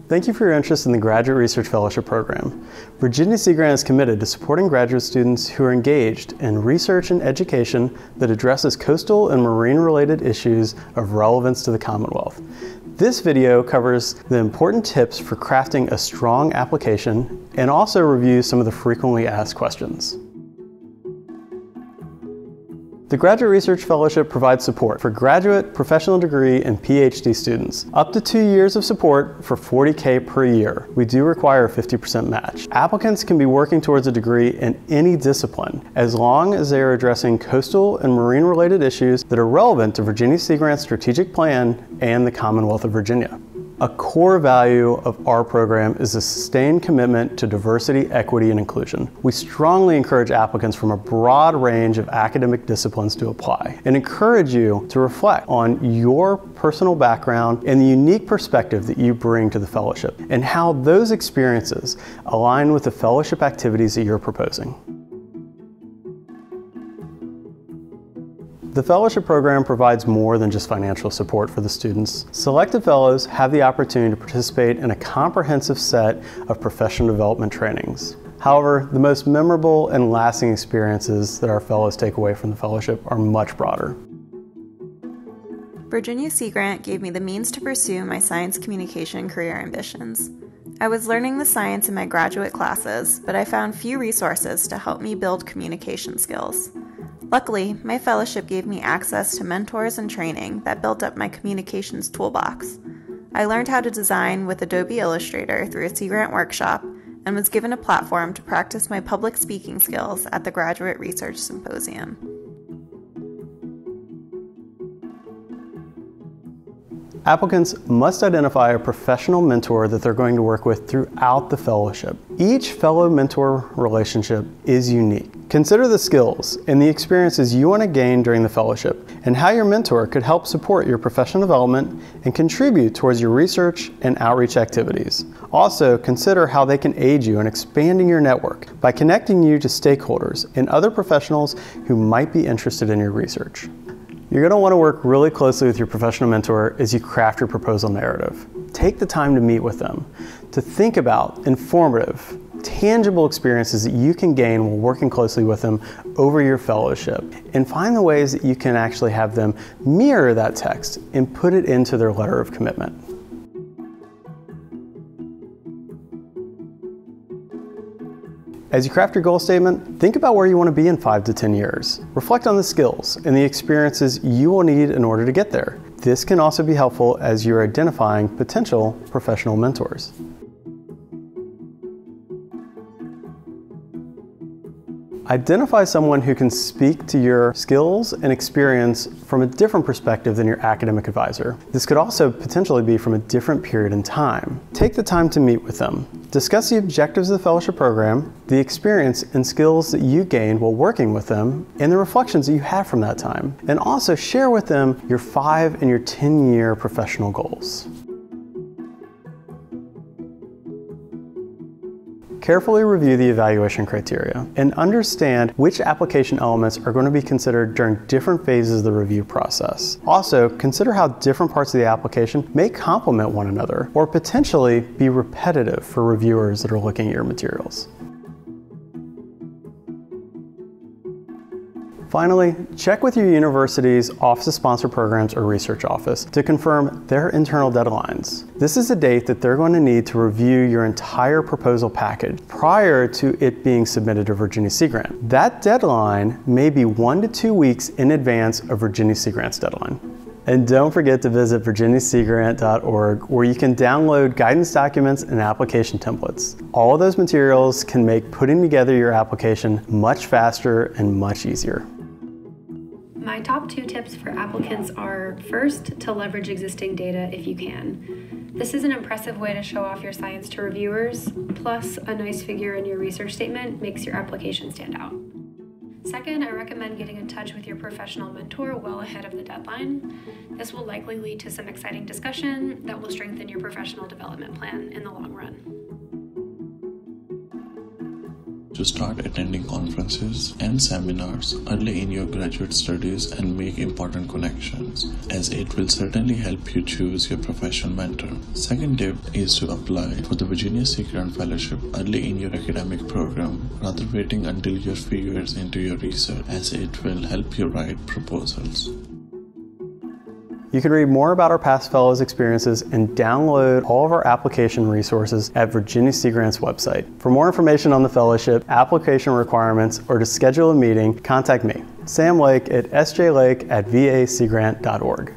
Thank you for your interest in the Graduate Research Fellowship Program. Virginia Sea Grant is committed to supporting graduate students who are engaged in research and education that addresses coastal and marine-related issues of relevance to the Commonwealth. This video covers the important tips for crafting a strong application and also reviews some of the frequently asked questions. The Graduate Research Fellowship provides support for graduate, professional degree, and PhD students. Up to 2 years of support for $40,000 per year. We do require a 50% match. Applicants can be working towards a degree in any discipline, as long as they are addressing coastal and marine-related issues that are relevant to Virginia Sea Grant's strategic plan and the Commonwealth of Virginia. A core value of our program is a sustained commitment to diversity, equity, and inclusion. We strongly encourage applicants from a broad range of academic disciplines to apply and encourage you to reflect on your personal background and the unique perspective that you bring to the fellowship and how those experiences align with the fellowship activities that you're proposing. The fellowship program provides more than just financial support for the students. Selected fellows have the opportunity to participate in a comprehensive set of professional development trainings. However, the most memorable and lasting experiences that our fellows take away from the fellowship are much broader. Virginia Sea Grant gave me the means to pursue my science communication career ambitions. I was learning the science in my graduate classes, but I found few resources to help me build communication skills. Luckily, my fellowship gave me access to mentors and training that built up my communications toolbox. I learned how to design with Adobe Illustrator through a Sea Grant workshop and was given a platform to practice my public speaking skills at the Graduate Research Symposium. Applicants must identify a professional mentor that they're going to work with throughout the fellowship. Each fellow-mentor relationship is unique. Consider the skills and the experiences you want to gain during the fellowship and how your mentor could help support your professional development and contribute towards your research and outreach activities. Also, consider how they can aid you in expanding your network by connecting you to stakeholders and other professionals who might be interested in your research. You're going to want to work really closely with your professional mentor as you craft your proposal narrative. Take the time to meet with them, to think about informative, tangible experiences that you can gain while working closely with them over your fellowship, and find the ways that you can actually have them mirror that text and put it into their letter of commitment. As you craft your goal statement, think about where you want to be in 5 to 10 years. Reflect on the skills and the experiences you will need in order to get there. This can also be helpful as you're identifying potential professional mentors. Identify someone who can speak to your skills and experience from a different perspective than your academic advisor. This could also potentially be from a different period in time. Take the time to meet with them. Discuss the objectives of the fellowship program, the experience and skills that you gained while working with them, and the reflections that you have from that time. And also share with them your 5 and your 10-year professional goals. Carefully review the evaluation criteria and understand which application elements are going to be considered during different phases of the review process. Also, consider how different parts of the application may complement one another or potentially be repetitive for reviewers that are looking at your materials. Finally, check with your university's Office of Sponsored Programs or Research Office to confirm their internal deadlines. This is a date that they're going to need to review your entire proposal package prior to it being submitted to Virginia Sea Grant. That deadline may be 1 to 2 weeks in advance of Virginia Sea Grant's deadline. And don't forget to visit virginiaseagrant.org, where you can download guidance documents and application templates. All of those materials can make putting together your application much faster and much easier. My top 2 tips for applicants are, first, to leverage existing data if you can. This is an impressive way to show off your science to reviewers, plus a nice figure in your research statement makes your application stand out. Second, I recommend getting in touch with your professional mentor well ahead of the deadline. This will likely lead to some exciting discussion that will strengthen your professional development plan in the long run. to start attending conferences and seminars early in your graduate studies and make important connections, as it will certainly help you choose your professional mentor. Second tip is to apply for the Virginia Sea Grant Fellowship early in your academic program, rather waiting until you're figures into your research, as it will help you write proposals. You can read more about our past fellows' experiences and download all of our application resources at Virginia Sea Grant's website. For more information on the fellowship, application requirements, or to schedule a meeting, contact me, Sam Lake at sjlake@vaseagrant.org.